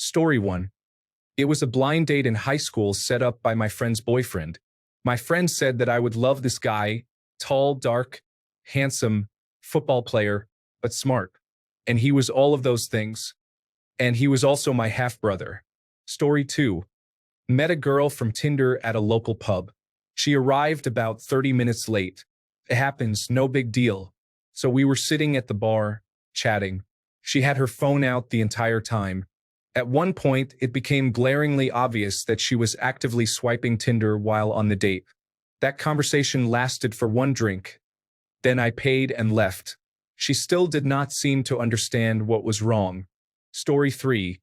Story 1. It was a blind date in high school set up by my friend's boyfriend. My friend said that I would love this guy, tall, dark, handsome, football player, but smart. And he was all of those things. And he was also my half-brother. Story 2. Met a girl from Tinder at a local pub. She arrived about 30 minutes late. It happens, no big deal. So we were sitting at the bar, chatting. She had her phone out the entire time. At one point, it became glaringly obvious that she was actively swiping Tinder while on the date. That conversation lasted for one drink. Then I paid and left. She still did not seem to understand what was wrong. Story 3.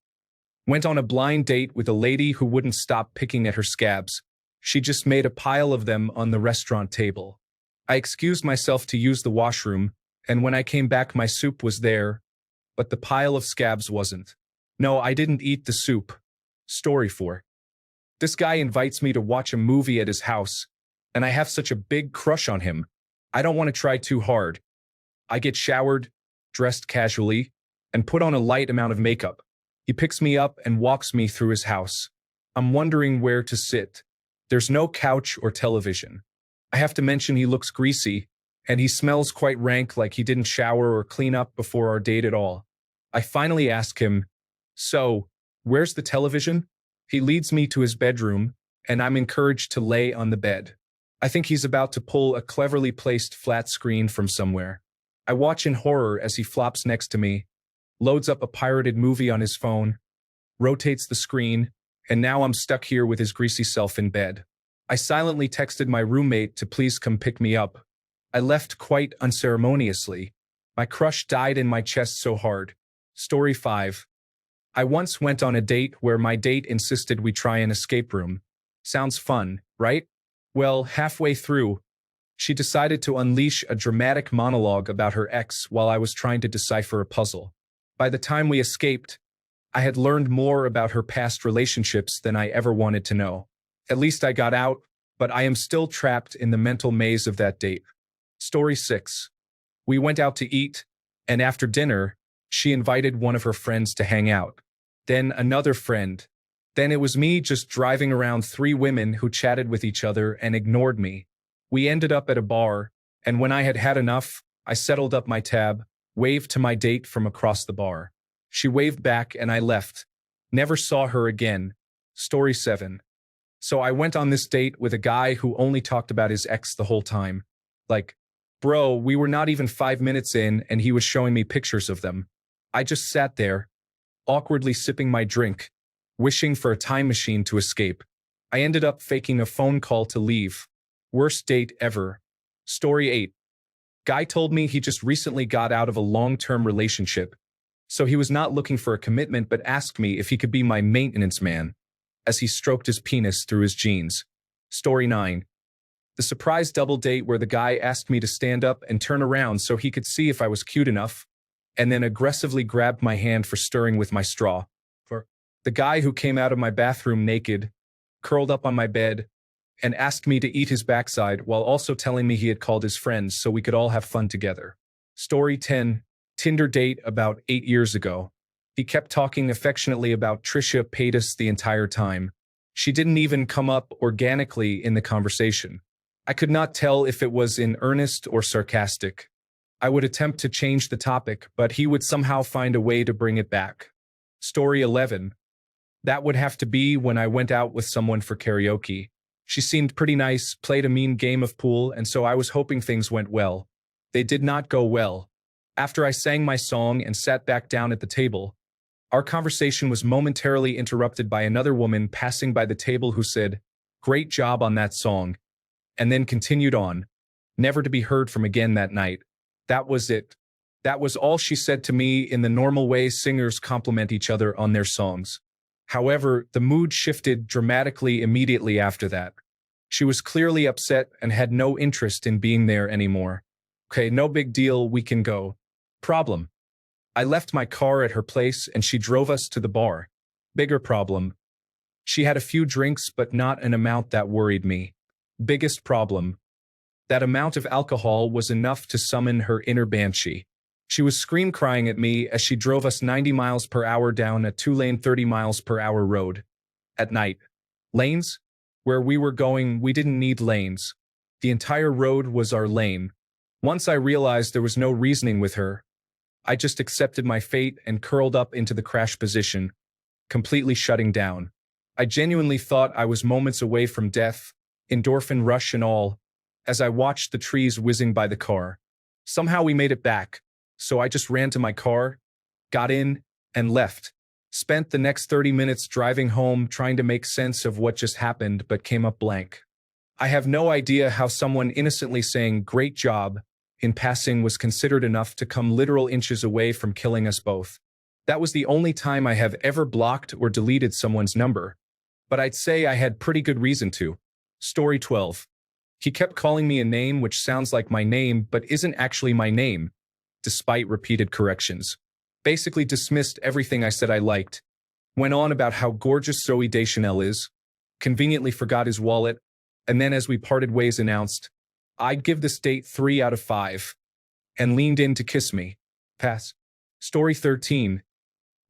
Went on a blind date with a lady who wouldn't stop picking at her scabs. She just made a pile of them on the restaurant table. I excused myself to use the washroom, and when I came back my soup was there, but the pile of scabs wasn't. No, I didn't eat the soup. Story 4. This guy invites me to watch a movie at his house, and I have such a big crush on him. I don't want to try too hard. I get showered, dressed casually, and put on a light amount of makeup. He picks me up and walks me through his house. I'm wondering where to sit. There's no couch or television. I have to mention he looks greasy, and he smells quite rank, like he didn't shower or clean up before our date at all. I finally ask him, "So, where's the television?" He leads me to his bedroom, and I'm encouraged to lay on the bed. I think he's about to pull a cleverly placed flat screen from somewhere. I watch in horror as he flops next to me, loads up a pirated movie on his phone, rotates the screen, and now I'm stuck here with his greasy self in bed. I silently texted my roommate to please come pick me up. I left quite unceremoniously. My crush died in my chest so hard. Story 5. I once went on a date where my date insisted we try an escape room. Sounds fun, right? Well, halfway through, she decided to unleash a dramatic monologue about her ex while I was trying to decipher a puzzle. By the time we escaped, I had learned more about her past relationships than I ever wanted to know. At least I got out, but I am still trapped in the mental maze of that date. Story 6. We went out to eat, and after dinner, she invited one of her friends to hang out. Then another friend. Then it was me just driving around 3 women who chatted with each other and ignored me. We ended up at a bar, and when I had had enough, I settled up my tab, waved to my date from across the bar. She waved back and I left. Never saw her again. Story 7. So I went on this date with a guy who only talked about his ex the whole time. Like, bro, we were not even 5 minutes in and he was showing me pictures of them. I just sat there, awkwardly sipping my drink, wishing for a time machine to escape. I ended up faking a phone call to leave. Worst date ever. Story 8. Guy told me he just recently got out of a long-term relationship, so he was not looking for a commitment but asked me if he could be my maintenance man, as he stroked his penis through his jeans. Story 9. The surprise double date where the guy asked me to stand up and turn around so he could see if I was cute enough, and then aggressively grabbed my hand for stirring with my straw. For the guy who came out of my bathroom naked, curled up on my bed, and asked me to eat his backside while also telling me he had called his friends so we could all have fun together. Story 10. Tinder date about 8 years ago. He kept talking affectionately about Trisha Paytas the entire time. She didn't even come up organically in the conversation. I could not tell if it was in earnest or sarcastic. I would attempt to change the topic, but he would somehow find a way to bring it back. Story 11. That would have to be when I went out with someone for karaoke. She seemed pretty nice, played a mean game of pool, and so I was hoping things went well. They did not go well. After I sang my song and sat back down at the table, our conversation was momentarily interrupted by another woman passing by the table who said, "Great job on that song," and then continued on, never to be heard from again that night. That was it. That was all she said to me in the normal way singers compliment each other on their songs. However, the mood shifted dramatically immediately after that. She was clearly upset and had no interest in being there anymore. Okay, no big deal, we can go. Problem. I left my car at her place and she drove us to the bar. Bigger problem. She had a few drinks but not an amount that worried me. Biggest problem. That amount of alcohol was enough to summon her inner banshee. She was scream crying at me as she drove us 90 miles per hour down a two-lane 30 miles per hour road. At night. Lanes? Where we were going, we didn't need lanes. The entire road was our lane. Once I realized there was no reasoning with her, I just accepted my fate and curled up into the crash position, completely shutting down. I genuinely thought I was moments away from death, endorphin rush and all, as I watched the trees whizzing by the car. Somehow we made it back, so I just ran to my car, got in, and left. Spent the next 30 minutes driving home trying to make sense of what just happened but came up blank. I have no idea how someone innocently saying "great job" in passing was considered enough to come literal inches away from killing us both. That was the only time I have ever blocked or deleted someone's number. But I'd say I had pretty good reason to. Story 12. He kept calling me a name which sounds like my name but isn't actually my name, despite repeated corrections. Basically dismissed everything I said I liked. Went on about how gorgeous Zooey Deschanel is. Conveniently forgot his wallet. And then as we parted ways announced, I'd give this date 3 out of 5. And leaned in to kiss me. Pass. Story 13.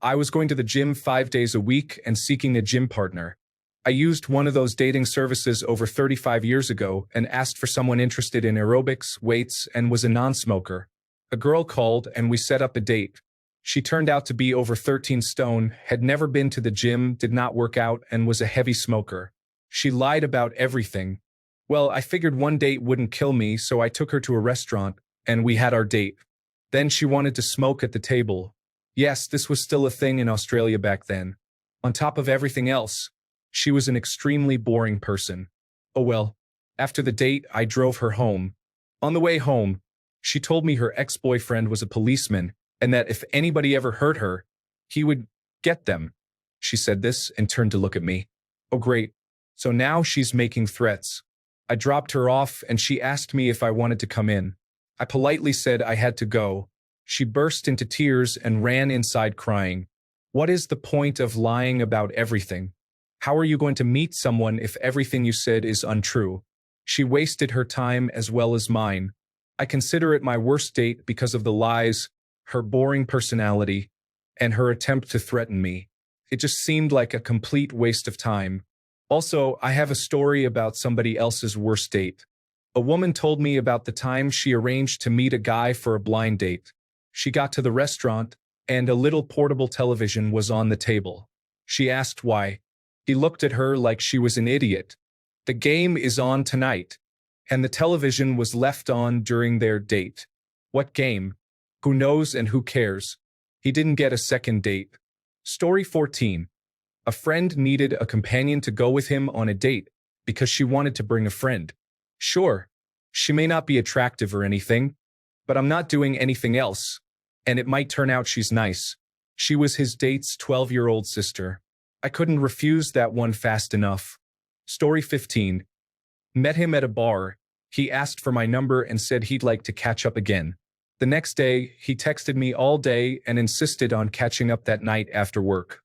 I was going to the gym 5 days a week and seeking a gym partner. I used one of those dating services over 35 years ago and asked for someone interested in aerobics, weights, and was a non-smoker. A girl called and we set up a date. She turned out to be over 13 stone, had never been to the gym, did not work out, and was a heavy smoker. She lied about everything. Well, I figured one date wouldn't kill me, so I took her to a restaurant, and we had our date. Then she wanted to smoke at the table. Yes, this was still a thing in Australia back then. On top of everything else, she was an extremely boring person. Oh well. After the date, I drove her home. On the way home, she told me her ex-boyfriend was a policeman, and that if anybody ever hurt her, he would get them. She said this and turned to look at me. Oh great. So now she's making threats. I dropped her off and she asked me if I wanted to come in. I politely said I had to go. She burst into tears and ran inside crying. What is the point of lying about everything? How are you going to meet someone if everything you said is untrue? She wasted her time as well as mine. I consider it my worst date because of the lies, her boring personality, and her attempt to threaten me. It just seemed like a complete waste of time. Also, I have a story about somebody else's worst date. A woman told me about the time she arranged to meet a guy for a blind date. She got to the restaurant, and a little portable television was on the table. She asked why. He looked at her like she was an idiot. The game is on tonight. And the television was left on during their date. What game? Who knows and who cares? He didn't get a second date. Story 14. A friend needed a companion to go with him on a date because she wanted to bring a friend. Sure, she may not be attractive or anything, but I'm not doing anything else, and it might turn out she's nice. She was his date's 12-year-old sister. I couldn't refuse that one fast enough. Story 15. Met him at a bar. He asked for my number and said he'd like to catch up again. The next day, he texted me all day and insisted on catching up that night after work.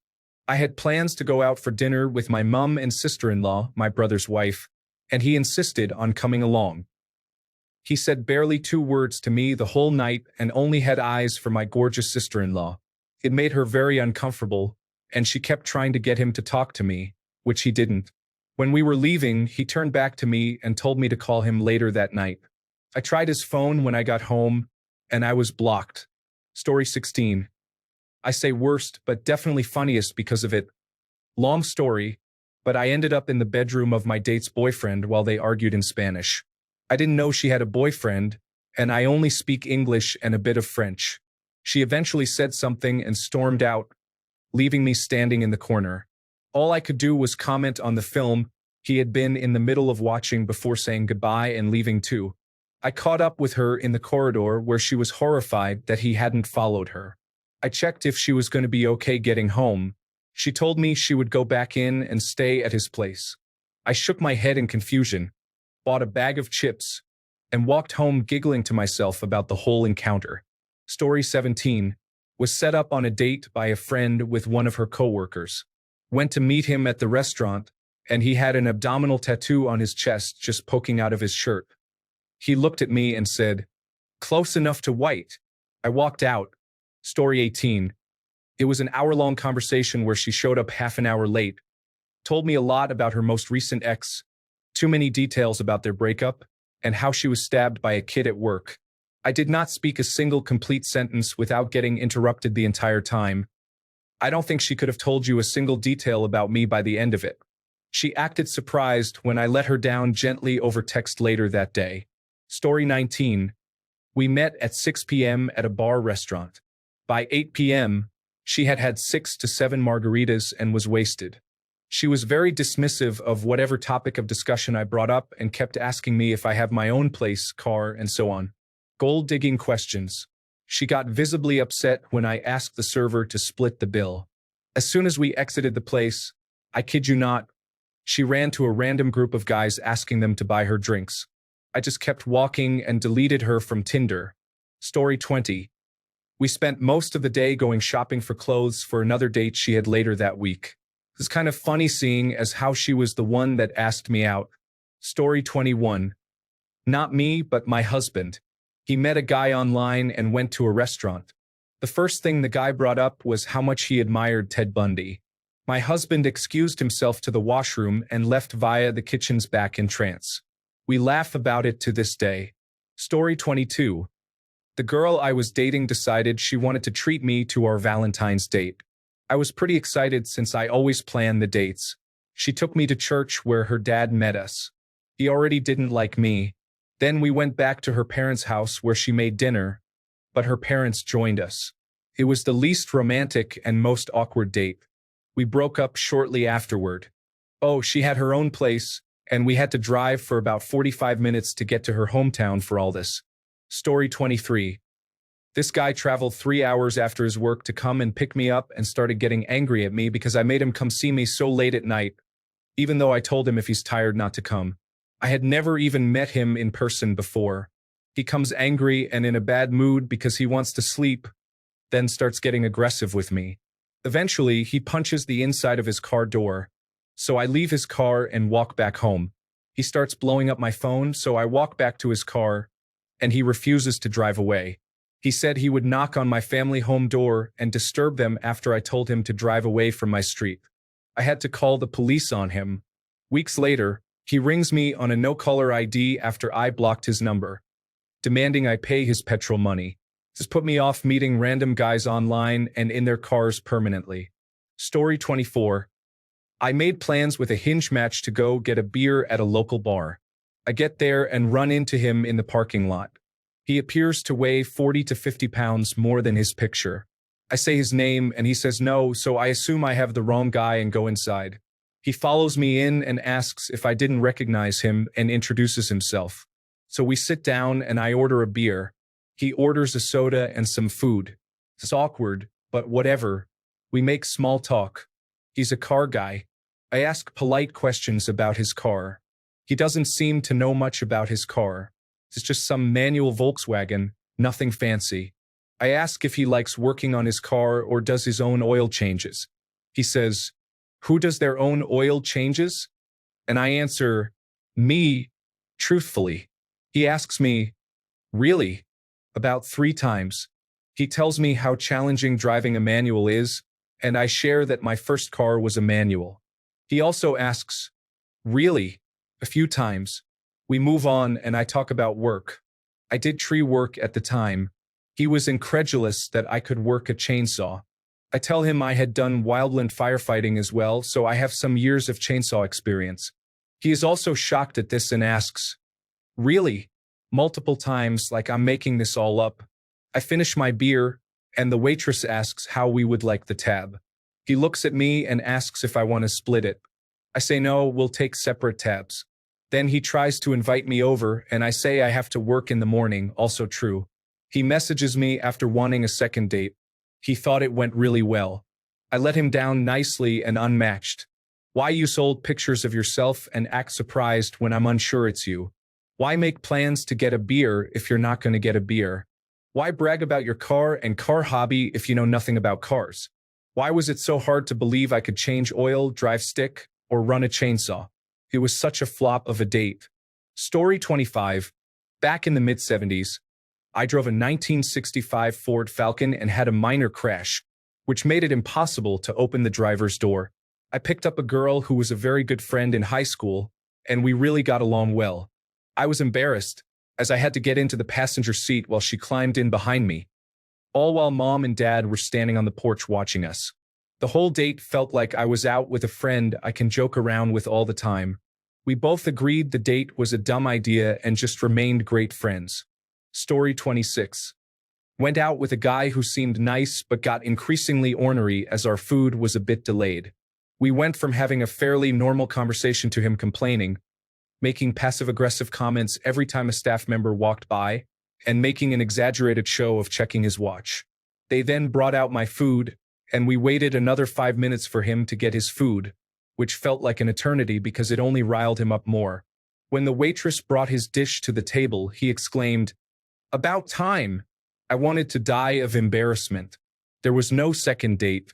I had plans to go out for dinner with my mum and sister-in-law, my brother's wife, and he insisted on coming along. He said barely 2 words to me the whole night and only had eyes for my gorgeous sister-in-law. It made her very uncomfortable, and she kept trying to get him to talk to me, which he didn't. When we were leaving, he turned back to me and told me to call him later that night. I tried his phone when I got home, and I was blocked. Story 16. I say worst, but definitely funniest because of it. Long story, but I ended up in the bedroom of my date's boyfriend while they argued in Spanish. I didn't know she had a boyfriend, and I only speak English and a bit of French. She eventually said something and stormed out, leaving me standing in the corner. All I could do was comment on the film he had been in the middle of watching before saying goodbye and leaving too. I caught up with her in the corridor where she was horrified that he hadn't followed her. I checked if she was going to be okay getting home. She told me she would go back in and stay at his place. I shook my head in confusion, bought a bag of chips, and walked home giggling to myself about the whole encounter. Story 17. Was set up on a date by a friend with one of her coworkers. Went to meet him at the restaurant, and he had an abdominal tattoo on his chest just poking out of his shirt. He looked at me and said, "Close enough to white." I walked out. Story 18. It was an hour-long conversation where she showed up half an hour late, told me a lot about her most recent ex, too many details about their breakup, and how she was stabbed by a kid at work. I did not speak a single complete sentence without getting interrupted the entire time. I don't think she could have told you a single detail about me by the end of it. She acted surprised when I let her down gently over text later that day. Story 19. We met at 6 p.m. at a bar restaurant. By 8 p.m., she had had 6 to 7 margaritas and was wasted. She was very dismissive of whatever topic of discussion I brought up and kept asking me if I have my own place, car, and so on. Gold-digging questions. She got visibly upset when I asked the server to split the bill. As soon as we exited the place, I kid you not, she ran to a random group of guys asking them to buy her drinks. I just kept walking and deleted her from Tinder. Story 20. We spent most of the day going shopping for clothes for another date she had later that week. It was kind of funny seeing as how she was the one that asked me out. Story 21. Not me, but my husband. He met a guy online and went to a restaurant. The first thing the guy brought up was how much he admired Ted Bundy. My husband excused himself to the washroom and left via the kitchen's back entrance. We laugh about it to this day. Story 22. The girl I was dating decided she wanted to treat me to our Valentine's date. I was pretty excited since I always plan the dates. She took me to church where her dad met us. He already didn't like me. Then we went back to her parents' house where she made dinner, but her parents joined us. It was the least romantic and most awkward date. We broke up shortly afterward. Oh, she had her own place, and we had to drive for about 45 minutes to get to her hometown for all this. Story 23. This guy traveled 3 hours after his work to come and pick me up and started getting angry at me because I made him come see me so late at night, even though I told him if he's tired not to come. I had never even met him in person before. He comes angry and in a bad mood because he wants to sleep, then starts getting aggressive with me. Eventually, he punches the inside of his car door, so I leave his car and walk back home. He starts blowing up my phone, so I walk back to his car, and he refuses to drive away. He said he would knock on my family home door and disturb them after I told him to drive away from my street. I had to call the police on him. Weeks later, he rings me on a no-caller ID after I blocked his number, demanding I pay his petrol money. This put me off meeting random guys online and in their cars permanently. Story 24. I made plans with a Hinge match to go get a beer at a local bar. I get there and run into him in the parking lot. He appears to weigh 40 to 50 pounds more than his picture. I say his name and he says no, so I assume I have the wrong guy and go inside. He follows me in and asks if I didn't recognize him and introduces himself. So we sit down and I order a beer. He orders a soda and some food. It's awkward, but whatever. We make small talk. He's a car guy. I ask polite questions about his car. He doesn't seem to know much about his car. It's just some manual Volkswagen, nothing fancy. I ask if he likes working on his car or does his own oil changes. He says, "Who does their own oil changes?" And I answer, "Me," truthfully. He asks me, "Really?" about 3 times. He tells me how challenging driving a manual is, and I share that my first car was a manual. He also asks, "Really?" a few times. We move on and I talk about work. I did tree work at the time. He was incredulous that I could work a chainsaw. I tell him I had done wildland firefighting as well, so I have some years of chainsaw experience. He is also shocked at this and asks, "Really?" multiple times like I'm making this all up. I finish my beer, and the waitress asks how we would like the tab. He looks at me and asks if I want to split it. I say no, we'll take separate tabs. Then he tries to invite me over, and I say I have to work in the morning, also true. He messages me after wanting a second date. He thought it went really well. I let him down nicely and unmatched. Why you sold pictures of yourself and act surprised when I'm unsure it's you? Why make plans to get a beer if you're not going to get a beer? Why brag about your car and car hobby if you know nothing about cars? Why was it so hard to believe I could change oil, drive stick, or run a chainsaw? It was such a flop of a date. Story 25. Back in the mid-70s, I drove a 1965 Ford Falcon and had a minor crash, which made it impossible to open the driver's door. I picked up a girl who was a very good friend in high school, and we really got along well. I was embarrassed, as I had to get into the passenger seat while she climbed in behind me, all while Mom and Dad were standing on the porch watching us. The whole date felt like I was out with a friend I can joke around with all the time. We both agreed the date was a dumb idea and just remained great friends. Story 26. Went out with a guy who seemed nice but got increasingly ornery as our food was a bit delayed. We went from having a fairly normal conversation to him complaining, making passive-aggressive comments every time a staff member walked by, and making an exaggerated show of checking his watch. They then brought out my food, and we waited another 5 minutes for him to get his food, which felt like an eternity because it only riled him up more. When the waitress brought his dish to the table, he exclaimed, "About time!" I wanted to die of embarrassment. There was no second date,